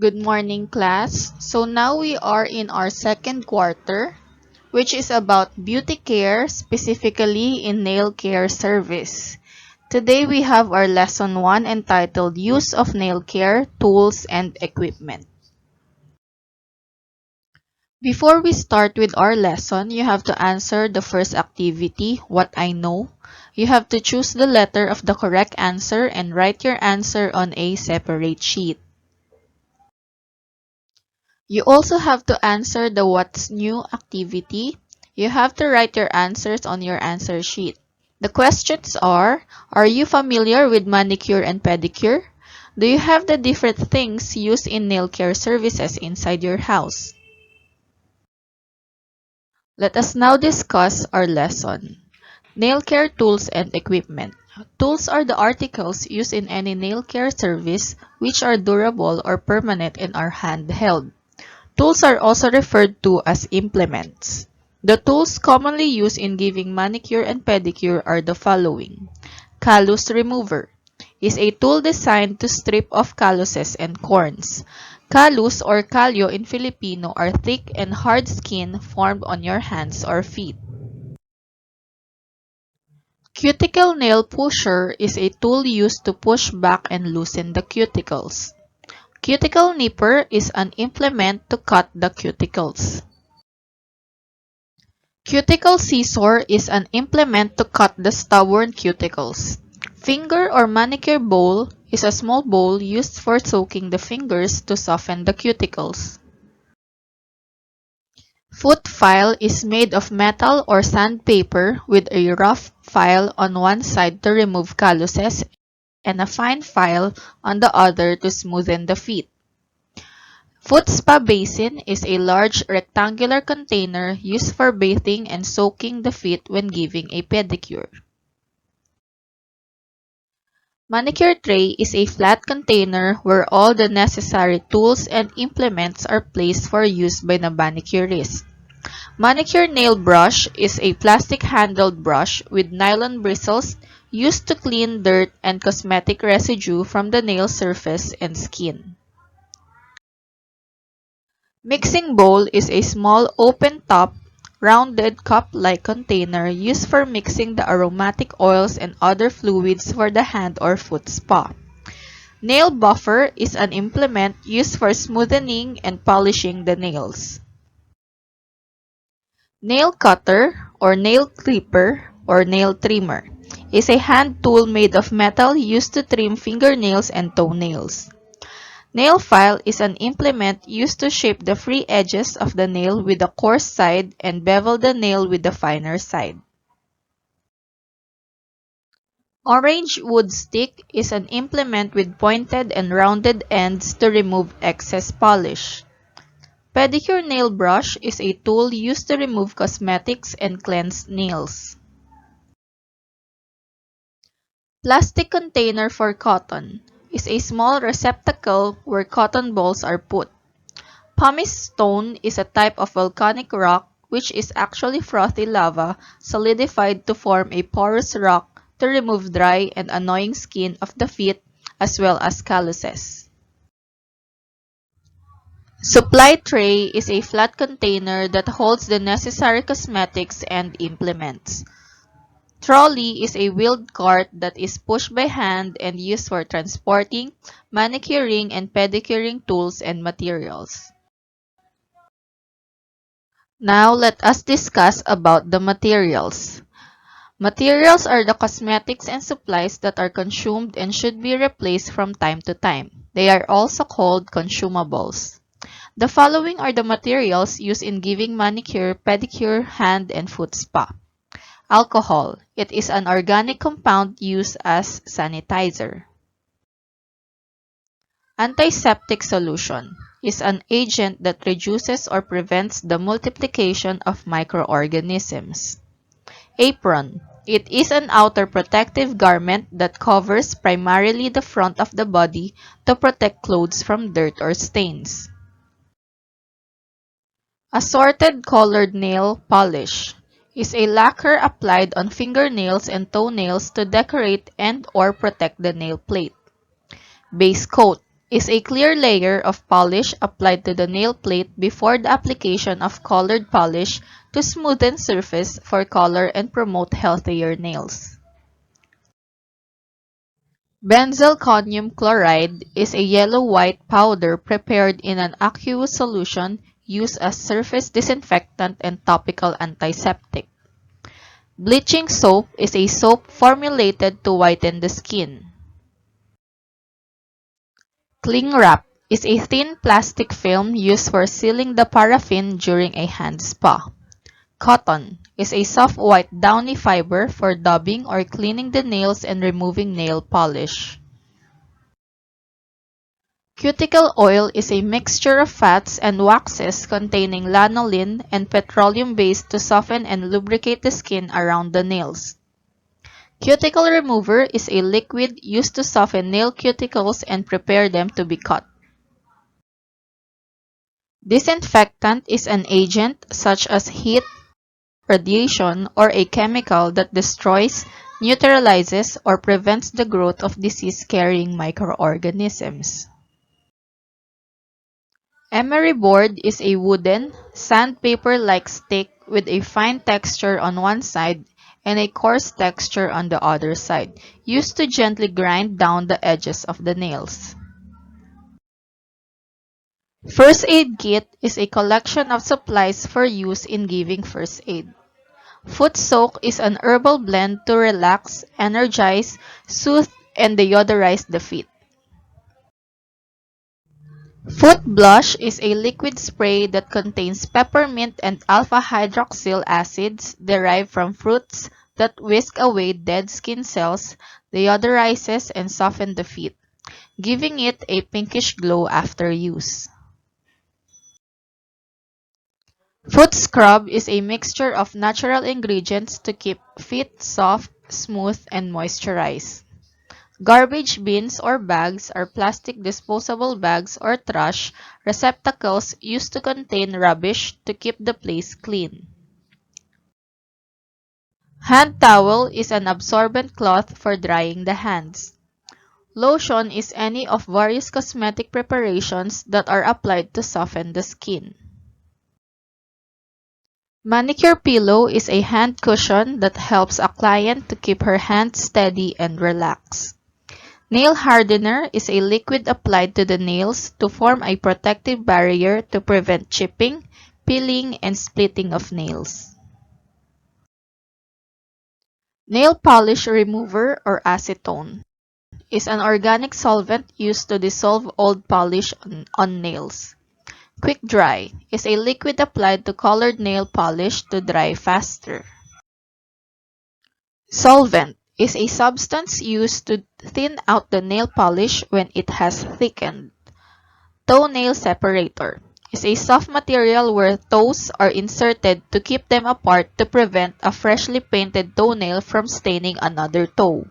Good morning, class. So now we are in our second quarter, which is about beauty care, specifically in nail care service. Today we have our lesson 1 entitled Use of Nail Care, Tools, and Equipment. Before we start with our lesson, you have to answer the first activity, what I know. You have to choose the letter of the correct answer and write your answer on a separate sheet. You also have to answer the what's new activity. You have to write your answers on your answer sheet. The questions are you familiar with manicure and pedicure? Do you have the different things used in nail care services inside your house? Let us now discuss our lesson. Nail care tools and equipment. Tools are the articles used in any nail care service which are durable or permanent and are handheld. Tools are also referred to as implements. The tools commonly used in giving manicure and pedicure are the following. Callus remover is a tool designed to strip off calluses and corns. Callus or callo in Filipino are thick and hard skin formed on your hands or feet. Cuticle nail pusher is a tool used to push back and loosen the cuticles. Cuticle nipper is an implement to cut the cuticles. Cuticle scissor is an implement to cut the stubborn cuticles. Finger or manicure bowl is a small bowl used for soaking the fingers to soften the cuticles. Foot file is made of metal or sandpaper with a rough file on one side to remove calluses and a fine file on the other to smoothen the feet. Foot spa basin is a large rectangular container used for bathing and soaking the feet when giving a pedicure. Manicure tray is a flat container where all the necessary tools and implements are placed for use by the manicurist. Manicure nail brush is a plastic-handled brush with nylon bristles used to clean dirt and cosmetic residue from the nail surface and skin. Mixing bowl is a small open-top, rounded cup-like container used for mixing the aromatic oils and other fluids for the hand or foot spa. Nail buffer is an implement used for smoothing and polishing the nails. Nail cutter or nail clipper or nail trimmer is a hand tool made of metal used to trim fingernails and toenails. Nail file is an implement used to shape the free edges of the nail with the coarse side and bevel the nail with the finer side. Orange wood stick is an implement with pointed and rounded ends to remove excess polish. Pedicure nail brush is a tool used to remove cosmetics and cleanse nails. Plastic container for cotton is a small receptacle where cotton balls are put. Pumice stone is a type of volcanic rock which is actually frothy lava solidified to form a porous rock to remove dry and annoying skin of the feet as well as calluses. Supply tray is a flat container that holds the necessary cosmetics and implements. Trolley is a wheeled cart that is pushed by hand and used for transporting, manicuring, and pedicuring tools and materials. Now let us discuss about the materials. Materials are the cosmetics and supplies that are consumed and should be replaced from time to time. They are also called consumables. The following are the materials used in giving manicure, pedicure, hand, and foot spa. Alcohol. It is an organic compound used as sanitizer. Antiseptic solution is an agent that reduces or prevents the multiplication of microorganisms. Apron. It is an outer protective garment that covers primarily the front of the body to protect clothes from dirt or stains. Assorted colored nail polish is a lacquer applied on fingernails and toenails to decorate and or protect the nail plate. Base coat is a clear layer of polish applied to the nail plate before the application of colored polish to smoothen surface for color and promote healthier nails. Benzalkonium chloride is a yellow-white powder prepared in an aqueous solution used as surface disinfectant and topical antiseptic. Bleaching soap is a soap formulated to whiten the skin. Cling wrap is a thin plastic film used for sealing the paraffin during a hand spa. Cotton is a soft white downy fiber for dabbing or cleaning the nails and removing nail polish. Cuticle oil is a mixture of fats and waxes containing lanolin and petroleum base to soften and lubricate the skin around the nails. Cuticle remover is a liquid used to soften nail cuticles and prepare them to be cut. Disinfectant is an agent such as heat, radiation, or a chemical that destroys, neutralizes, or prevents the growth of disease-carrying microorganisms. Emery board is a wooden, sandpaper-like stick with a fine texture on one side and a coarse texture on the other side, used to gently grind down the edges of the nails. First aid kit is a collection of supplies for use in giving first aid. Foot soak is an herbal blend to relax, energize, soothe, and deodorize the feet. Foot blush is a liquid spray that contains peppermint and alpha-hydroxyl acids derived from fruits that whisk away dead skin cells, deodorizes, and softens the feet, giving it a pinkish glow after use. Foot scrub is a mixture of natural ingredients to keep feet soft, smooth, and moisturized. Garbage bins or bags are plastic disposable bags or trash receptacles used to contain rubbish to keep the place clean. Hand towel is an absorbent cloth for drying the hands. Lotion is any of various cosmetic preparations that are applied to soften the skin. Manicure pillow is a hand cushion that helps a client to keep her hands steady and relaxed. Nail hardener is a liquid applied to the nails to form a protective barrier to prevent chipping, peeling, and splitting of nails. Nail polish remover or acetone is an organic solvent used to dissolve old polish on nails. Quick dry is a liquid applied to colored nail polish to dry faster. Solvent is a substance used to thin out the nail polish when it has thickened. Toenail separator is a soft material where toes are inserted to keep them apart to prevent a freshly painted toenail from staining another toe.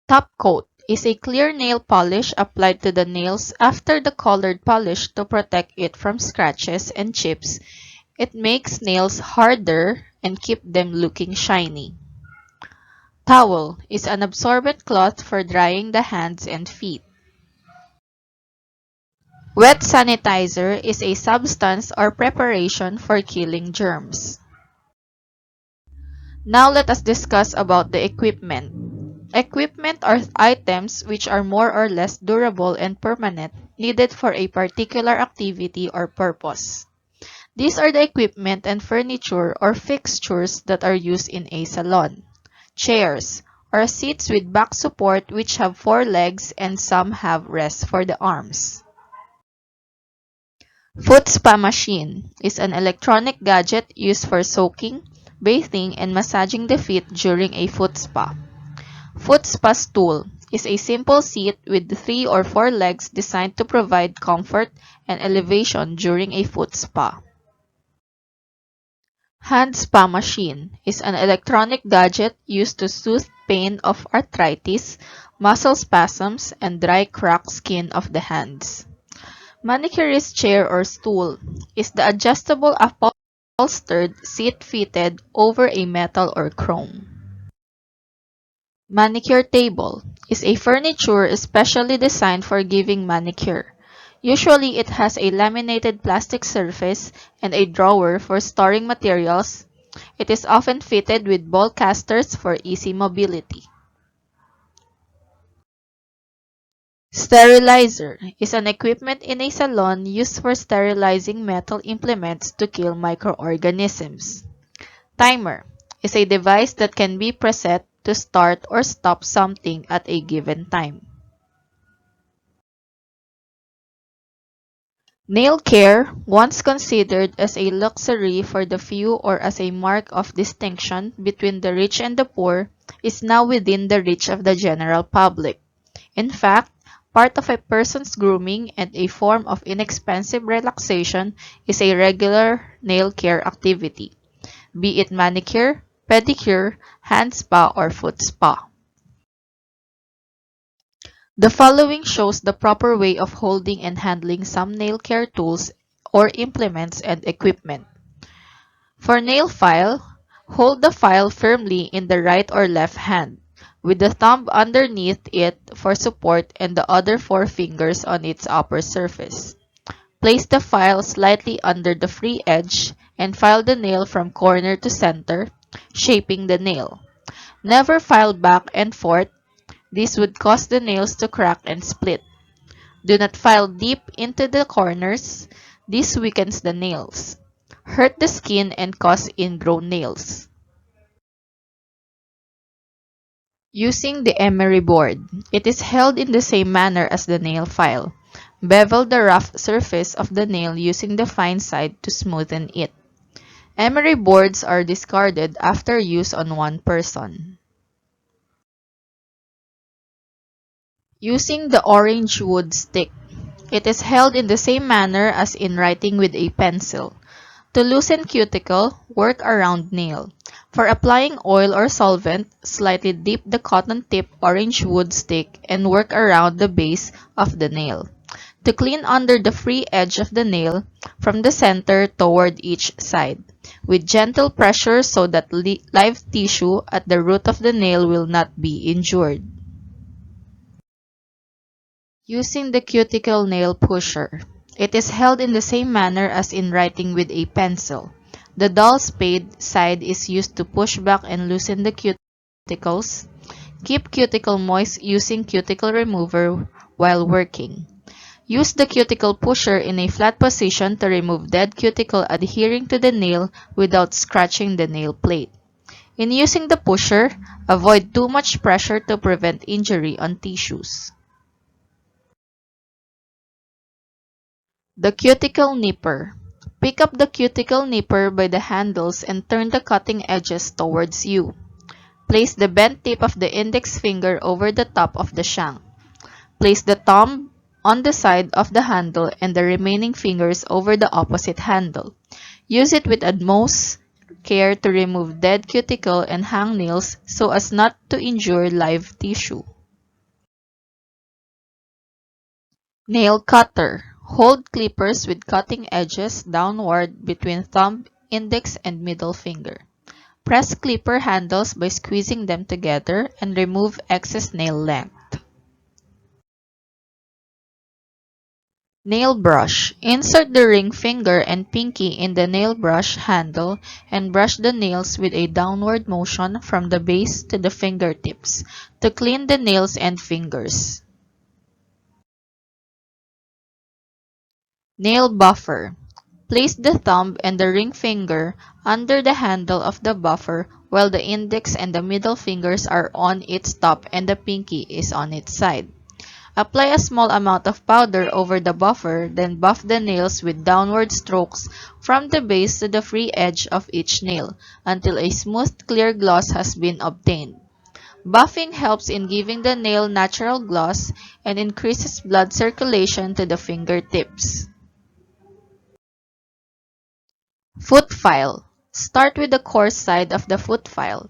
Top coat is a clear nail polish applied to the nails after the colored polish to protect it from scratches and chips. It makes nails harder and keep them looking shiny. Towel is an absorbent cloth for drying the hands and feet. Wet sanitizer is a substance or preparation for killing germs. Now let us discuss about the equipment. Equipment are items which are more or less durable and permanent, needed for a particular activity or purpose. These are the equipment and furniture or fixtures that are used in a salon. Chairs or seats with back support which have 4 legs and some have rests for the arms. Foot spa machine is an electronic gadget used for soaking, bathing, and massaging the feet during a foot spa. Foot spa stool is a simple seat with 3 or 4 legs designed to provide comfort and elevation during a foot spa. Hand spa machine is an electronic gadget used to soothe pain of arthritis, muscle spasms, and dry cracked skin of the hands. Manicurist chair or stool is the adjustable upholstered seat fitted over a metal or chrome. Manicure table is a furniture especially designed for giving manicure. Usually it has a laminated plastic surface and a drawer for storing materials. It is often fitted with ball casters for easy mobility. Sterilizer is an equipment in a salon used for sterilizing metal implements to kill microorganisms. Timer is a device that can be preset to start or stop something at a given time. Nail care, once considered as a luxury for the few or as a mark of distinction between the rich and the poor, is now within the reach of the general public. In fact, part of a person's grooming and a form of inexpensive relaxation is a regular nail care activity, be it manicure, pedicure, hand spa, or foot spa. The following shows the proper way of holding and handling some nail care tools or implements and equipment. For nail file, hold the file firmly in the right or left hand, with the thumb underneath it for support and the other four fingers on its upper surface. Place the file slightly under the free edge and file the nail from corner to center, shaping the nail. Never file back and forth. This would cause the nails to crack and split. Do not file deep into the corners. This weakens the nails, hurt the skin, and cause ingrown nails. Using the emery board, it is held in the same manner as the nail file. Bevel the rough surface of the nail using the fine side to smoothen it. Emery boards are discarded after use on one person. Using the orange wood stick, it is held in the same manner as in writing with a pencil. To loosen cuticle, work around nail. For applying oil or solvent, slightly dip the cotton tip orange wood stick and work around the base of the nail. To clean under the free edge of the nail, from the center toward each side, with gentle pressure so that live tissue at the root of the nail will not be injured. Using the cuticle nail pusher. It is held in the same manner as in writing with a pencil. The dull spade side is used to push back and loosen the cuticles. Keep cuticle moist using cuticle remover while working. Use the cuticle pusher in a flat position to remove dead cuticle adhering to the nail without scratching the nail plate. In using the pusher, avoid too much pressure to prevent injury on tissues. The cuticle nipper. Pick up the cuticle nipper by the handles and turn the cutting edges towards you. Place the bent tip of the index finger over the top of the shank. Place the thumb on the side of the handle and the remaining fingers over the opposite handle. Use it with utmost care to remove dead cuticle and hangnails so as not to injure live tissue. Nail cutter. Hold clippers with cutting edges downward between thumb, index, and middle finger. Press clipper handles by squeezing them together and remove excess nail length. Nail brush. Insert the ring finger and pinky in the nail brush handle and brush the nails with a downward motion from the base to the fingertips to clean the nails and fingers. Nail buffer. Place the thumb and the ring finger under the handle of the buffer while the index and the middle fingers are on its top and the pinky is on its side. Apply a small amount of powder over the buffer, then buff the nails with downward strokes from the base to the free edge of each nail until a smooth, clear gloss has been obtained. Buffing helps in giving the nail natural gloss and increases blood circulation to the fingertips. Foot file. Start with the coarse side of the foot file.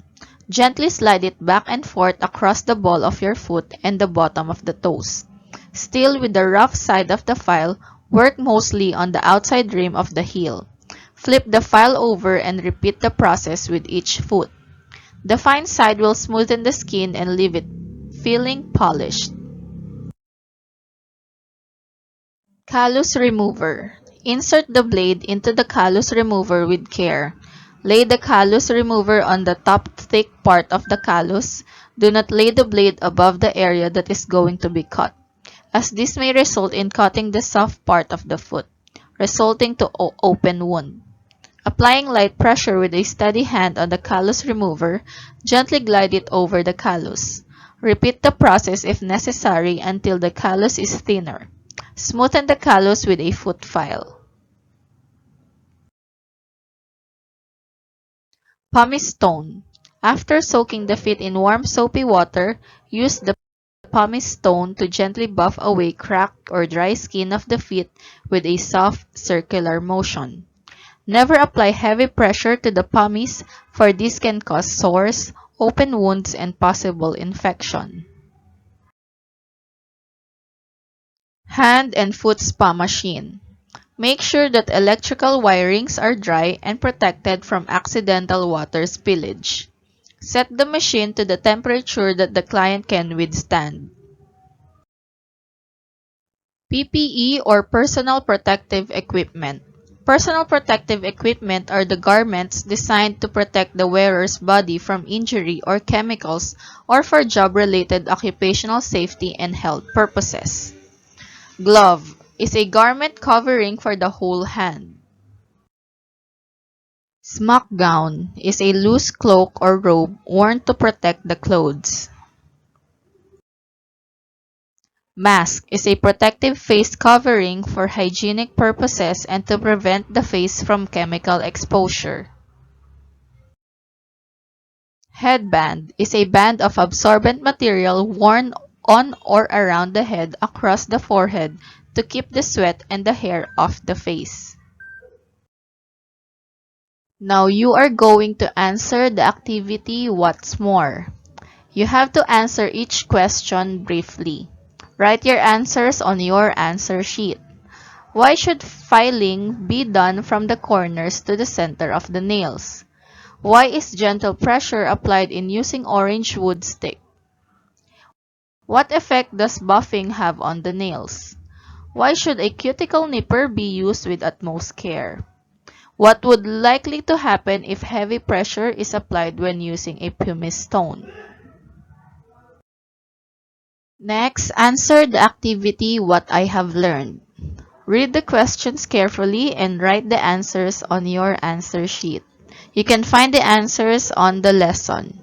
Gently slide it back and forth across the ball of your foot and the bottom of the toes. Still with the rough side of the file, work mostly on the outside rim of the heel. Flip the file over and repeat the process with each foot. The fine side will smoothen the skin and leave it feeling polished. Callus remover. Insert the blade into the callus remover with care. Lay the callus remover on the top thick part of the callus. Do not lay the blade above the area that is going to be cut, as this may result in cutting the soft part of the foot, resulting to open wound. Applying light pressure with a steady hand on the callus remover, gently glide it over the callus. Repeat the process if necessary until the callus is thinner. Smoothen the callus with a foot file. Pumice stone. After soaking the feet in warm soapy water, use the pumice stone to gently buff away cracked or dry skin of the feet with a soft circular motion. Never apply heavy pressure to the pumice, for this can cause sores, open wounds, and possible infection. Hand and foot spa machine. Make sure that electrical wirings are dry and protected from accidental water spillage. Set the machine to the temperature that the client can withstand. PPE or personal protective equipment. Personal protective equipment are the garments designed to protect the wearer's body from injury or chemicals or for job-related occupational safety and health purposes. Glove is a garment covering for the whole hand. Smock gown is a loose cloak or robe worn to protect the clothes. Mask is a protective face covering for hygienic purposes and to prevent the face from chemical exposure. Headband is a band of absorbent material worn on or around the head across the forehead to keep the sweat and the hair off the face. Now you are going to answer the activity "What's more?" You have to answer each question briefly. Write your answers on your answer sheet. Why should filing be done from the corners to the center of the nails? Why is gentle pressure applied in using orange wood stick? What effect does buffing have on the nails? Why should a cuticle nipper be used with utmost care? What would likely to happen if heavy pressure is applied when using a pumice stone? Next, answer the activity "What I have learned." Read the questions carefully and write the answers on your answer sheet. You can find the answers on the lesson.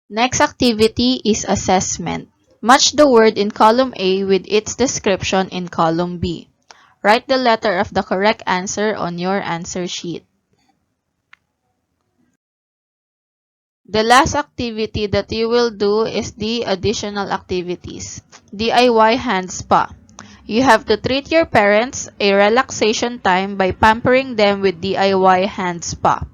Next activity is assessment. Match the word in column A with its description in column B. Write the letter of the correct answer on your answer sheet. The last activity that you will do is the additional activities. DIY hand spa. You have to treat your parents a relaxation time by pampering them with DIY hand spa.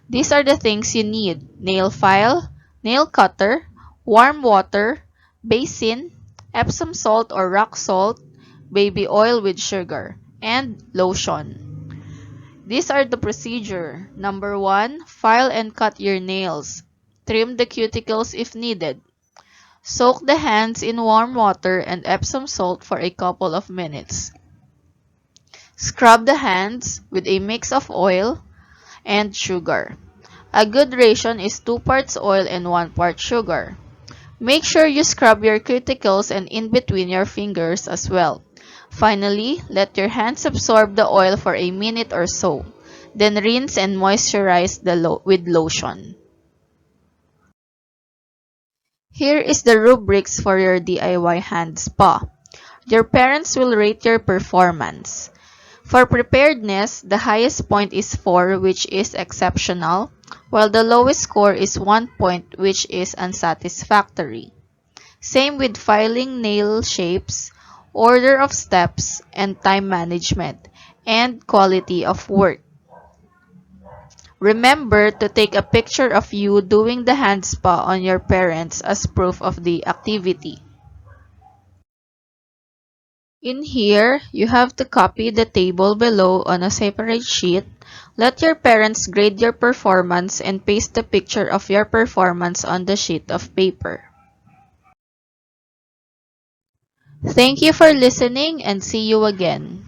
These are the things you need: nail file, nail cutter, warm water, basin, Epsom salt or rock salt, baby oil with sugar, and lotion. These are the procedure. Number 1, file and cut your nails. Trim the cuticles if needed. Soak the hands in warm water and Epsom salt for a couple of minutes. Scrub the hands with a mix of oil and sugar. A good ration is 2 parts oil and 1 part sugar. Make sure you scrub your cuticles and in between your fingers as well. Finally, let your hands absorb the oil for a minute or so. Then rinse and moisturize with lotion. Here is the rubrics for your DIY hand spa. Your parents will rate your performance. For preparedness, the highest point is 4, which is exceptional, while the lowest score is 1 point, which is unsatisfactory. Same with filing nail shapes, order of steps, and time management, and quality of work. Remember to take a picture of you doing the hand spa on your parents as proof of the activity. In here, you have to copy the table below on a separate sheet. Let your parents grade your performance and paste the picture of your performance on the sheet of paper. Thank you for listening and see you again.